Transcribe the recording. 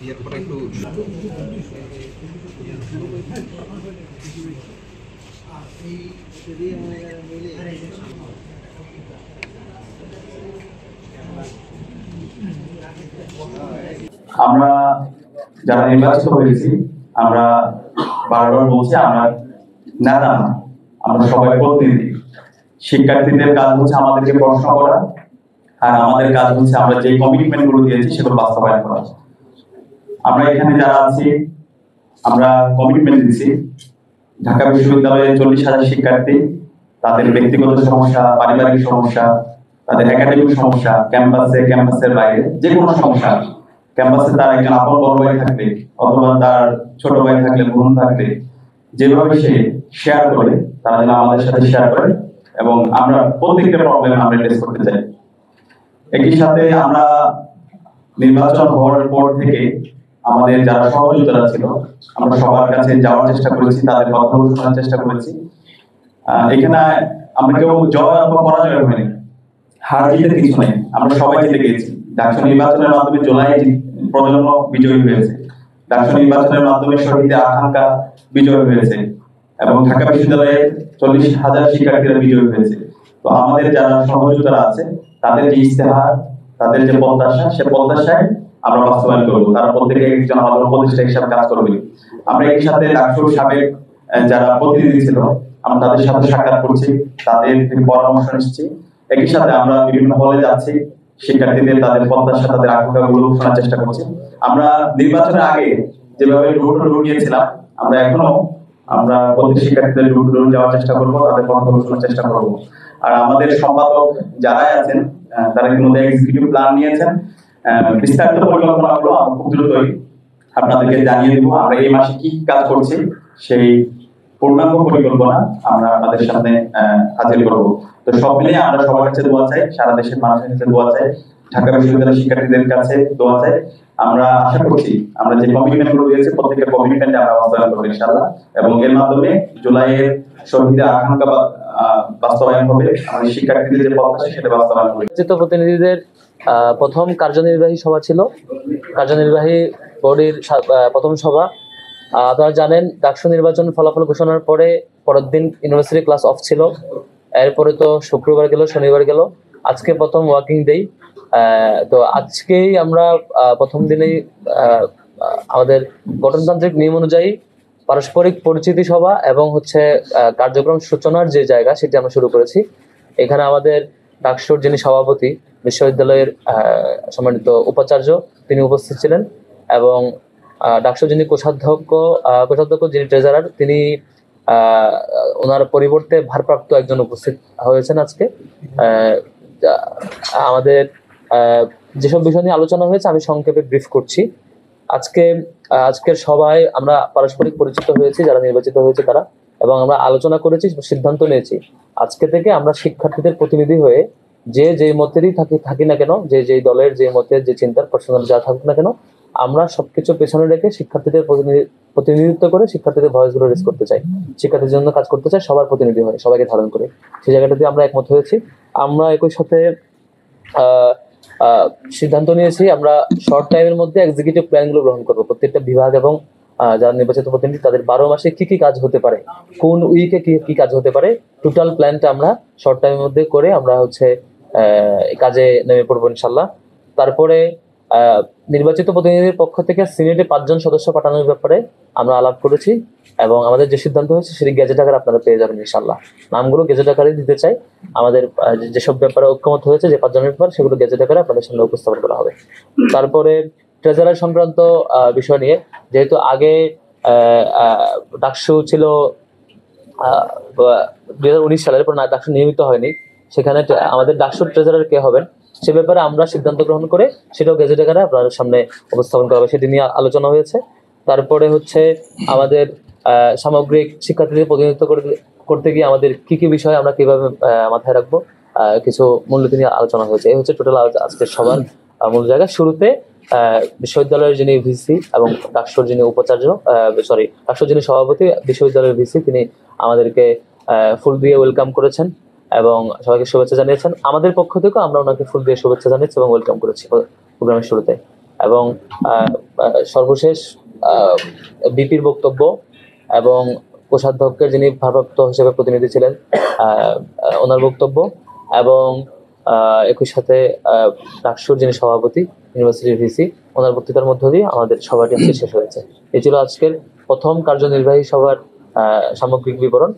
ইয়ের পরে একটু আমরা যারা নির্বাচিত হয়েছি আমরা বারবার বলছি আমরা নেতা না, আমরা সবাই প্রতিনিধি। শিক্ষার্থীদের কাজ হচ্ছে আমাদেরকে প্রশ্ন করা, আর আমাদের কাজ হচ্ছে আমরা যে কমিটমেন্ট গুলো দিয়েছি সেগুলো বাস্তবায়ন করা। আমরা এখানে যারা আছি আমরা কমিটমেন্ট দিয়েছি ঢাকা বিশ্ববিদ্যালয়ে 40,000 শিক্ষার্থী, তাদের ব্যক্তিগত সমস্যা, পারিবারিক সমস্যা, তাদের একাডেমিক সমস্যা, ক্যাম্পাসের বাইরে যে কোনো সমস্যা, ক্যাম্পাসে তার একজন আপন বড় ভাই থাকলে অথবা তার ছোট ভাই থাকলে, বোন থাকলে, যেভাবে সে শেয়ার করে তারা যেন আমাদের সাথে শেয়ার করে এবং আমরা প্রত্যেকটা প্রবলেম আমরা ফেস করতে চাই। একই সাথে আমরা নির্বাচন হওয়ার পর থেকে আমাদের যারা সহযোগিতা ছিল আমরা সবার কাছে যাওয়ার চেষ্টা করেছি, তাদের কথাগুলো শোনার চেষ্টা করেছি। এখানে আমরা কেউ জয় অথবা পরাজয় হয়নি, হার জিতের কিছু নেই, আমরা সবাই জিতে গিয়েছি। ডাকসু নির্বাচনের মাধ্যমে জুলাই প্রজন্ম বিজয়ী হয়েছে, ডাকসু নির্বাচনের মাধ্যমে শহীদের আকাঙ্ক্ষা বিজয় হয়েছে এবং ঢাকা বিশ্ববিদ্যালয়ের 40,000 শিক্ষার্থীরা বিজয়ী হয়েছে। তো আমাদের যারা সহযোগিতা আছে তাদের যে ইস্তেহার, তাদের যে প্রত্যাশা, সে প্রত্যাশায় আমরা বাস্তবায়ন করবো। তারা প্রত্যেকে একজন আমাদের উপদেষ্টা হিসাবে কাজ করবে। আমরা একই সাথে ডাকসুর সাবেক যারা প্রতিনিধি ছিল আমরা তাদের সাথে সাক্ষাৎ করছি, তাদের থেকে পরামর্শ নিচ্ছি। একই সাথে আমরা বিভিন্ন হলে যাচ্ছি, শিক্ষার্থীদের তাদের প্রত্যাশা, তাদের আকাঙ্ক্ষাগুলো শোনার চেষ্টা করছি। আমরা নির্বাচনের আগে যেভাবে রুট নিয়েছিলাম আমরা এখনো প্রতি শিক্ষার্থীদের রুট যাওয়ার চেষ্টা করবো, তাদের কথাগুলো শোনার চেষ্টা করবো। আর আমাদের সম্পাদক যারা আছেন তারা ইতিমধ্যে এক্সিকিউটিভ প্ল্যান নিয়েছেন, বিস্তারিত পরিকল্পনাগুলো আমরা খুব দ্রুতই আপনাদেরকে জানিয়ে দেবো। আমরা এই মাসে কি কাজ করছি সেই পূর্ণাঙ্গ পরিকল্পনা আমরা আপনাদের সামনে হাজির করবো। তো সব মিলিয়ে আমরা সবার কাছে দোয়া চাই, সারা দেশের মানুষের কাছে দোয়া চাই, ঢাকা বিশ্ববিদ্যালয়ের শিক্ষার্থীদের কাছে দোয়া চাই। আমরা আশা করছি আমরা যে কমিটমেন্ট গুলো দিয়েছি প্রত্যেকের কমিটমেন্টে আমরা বাস্তবায়ন করবো ইনশাআল্লাহ, এবং এর মাধ্যমে জুলাইয়ের শহীদের আকাঙ্ক্ষা বাস্তবায়ন হবে, আমাদের শিক্ষার্থীদের যে প্রত্যাশা সেটা বাস্তবায়ন হবে। প্রতিনিধিদের প্রথম কার্যনির্বাহী সভা ছিল, কার্যনির্বাহী বডির প্রথম সভা। আপনারা জানেন ডাকসু নির্বাচন ফলাফল ঘোষণার পরে পরের দিন ইউনিভার্সিটি ক্লাস অফ ছিল, এরপরে তো শুক্রবার গেল, শনিবার গেল, আজকে প্রথম ওয়ার্কিং ডে। তো আজকেই আমরা প্রথম দিনেই আমাদের গঠনতান্ত্রিক নিয়ম অনুযায়ী পারস্পরিক পরিচিতি সভা এবং কার্যক্রম সূচনার যে জায়গা সেটি আমরা শুরু করেছি। এখানে আমাদের ডাকসুর যিনি সভাপতি, বিশ্ববিদ্যালয়ের সম্মানিত উপাচার্য, তিনি উপস্থিত ছিলেন, এবং ডাকসুর যিনি কোষাধ্যক্ষ যিনি ট্রেজারার, তিনি ওনার পরিবর্তে ভারপ্রাপ্ত একজন উপস্থিত হয়েছেন আজকে। আমাদের যেসব বিষয় নিয়ে আলোচনা হয়েছে আমি সংক্ষেপে ব্রিফ করছি। আজকের সভায় আমরা পারস্পরিক পরিচিত হয়েছি যারা নির্বাচিত হয়েছে তারা, এবং আমরা আলোচনা করেছি, সিদ্ধান্ত নিয়েছি আজকে থেকে আমরা শিক্ষার্থীদের প্রতিনিধি হয়ে যে মতেরই থাকি না কেন, যে দলের যে মতের যে চিন্তার পার্সোনাল যা থাকুক না কেন, আমরা সবকিছু পেছনে রেখে শিক্ষার্থীদের প্রতিনিধিত্ব করে শিক্ষার্থীদের ভয়েস গুলো রেজ করতে চাই, শিক্ষার্থীদের জন্য কাজ করতে চাই, সবার প্রতিনিধি হয়, সবাইকে ধারণ করে। সেই জায়গাটাতে আমরা একমত হয়েছি। আমরা একই সাথে সিদ্ধান্ত নিয়েছি আমরা শর্ট টাইমের মধ্যে এক্সিকিউটিভ প্ল্যান গুলো গ্রহণ করবো। প্রত্যেকটা বিভাগ এবং যারা নির্বাচিত প্রতিনিধি তাদের 12 মাসে কি কাজ হতে পারে, কোন উইকে কি কাজ হতে পারে, টোটাল প্ল্যানটা আমরা শর্ট টাইমের মধ্যে করে আমরা কাজে নেমে পড়বো ইনশাল্লাহ। তারপরে নির্বাচিত প্রতিনিধির পক্ষ থেকে সিনেটে 5 জন সদস্য পাঠানোর ব্যাপারে আমরা আলাপ করেছি, এবং আমাদের যে সিদ্ধান্ত হয়েছে সেটি গেজেট আকারে আপনারা পেয়ে যাবেন ইনশাল্লাহ। নামগুলো গেজেট আকারে দিতে চাই। আমাদের যেসব ব্যাপারে ঐক্যমত হয়েছে যে 5 জনের ব্যাপার, সেগুলো গেজেট আকারে আপনাদের সামনে উপস্থাপন করা হবে। তারপরে ট্রেজারার সংক্রান্ত বিষয় নিয়ে, যেহেতু আগে ডাকসু ছিল 2019 সালের পর ডাকসু নিয়মিত হয়নি, সেখানে আমাদের ডাকসুর ট্রেজারার কে হবেন সে ব্যাপারে আমরা সিদ্ধান্ত গ্রহণ করে সেটাও গেজেট আকারে আপনাদের সামনে উপস্থাপন করা হবে, সেটি নিয়ে আলোচনা হয়েছে। তারপরে আমাদের সামগ্রিক শিক্ষার্থীদের প্রতিনিধিত্ব করতে গিয়ে আমাদের কি বিষয় আমরা কিভাবে মাথায় রাখবো, কিছু মূলনীতি নিয়ে আলোচনা হয়েছে। এই টোটাল আজকের সবার মূল জায়গা। শুরুতে বিশ্ববিদ্যালয়ের যিনি ভিসি এবং ডাকসুর যিনি ডাকসুর যিনি সভাপতি, বিশ্ববিদ্যালয়ের ভিসি, তিনি আমাদেরকে ফুল দিয়ে ওয়েলকাম করেছেন এবং সবাইকে শুভেচ্ছা জানিয়েছেন। আমাদের পক্ষ থেকেও আমরা ওনাকে ফুল দিয়ে শুভেচ্ছা জানিয়েছি এবং ওয়েলকাম করেছি প্রোগ্রামের শুরুতে। এবং সর্বশেষ বিপির বক্তব্য এবং কোষাধ্যক্ষের যিনি ভারপ্রাপ্ত হিসেবে প্রতিনিধি ছিলেন ওনার বক্তব্য এবং একই সাথে ডাকসুর যিনি সভাপতি ইউনিভার্সিটির ভিসি ওনার বক্তৃতার মধ্য দিয়ে আমাদের সভাটি আজকে শেষ হয়েছে। এই ছিল আজকের প্রথম কার্যনির্বাহী সভার সামগ্রিক বিবরণ।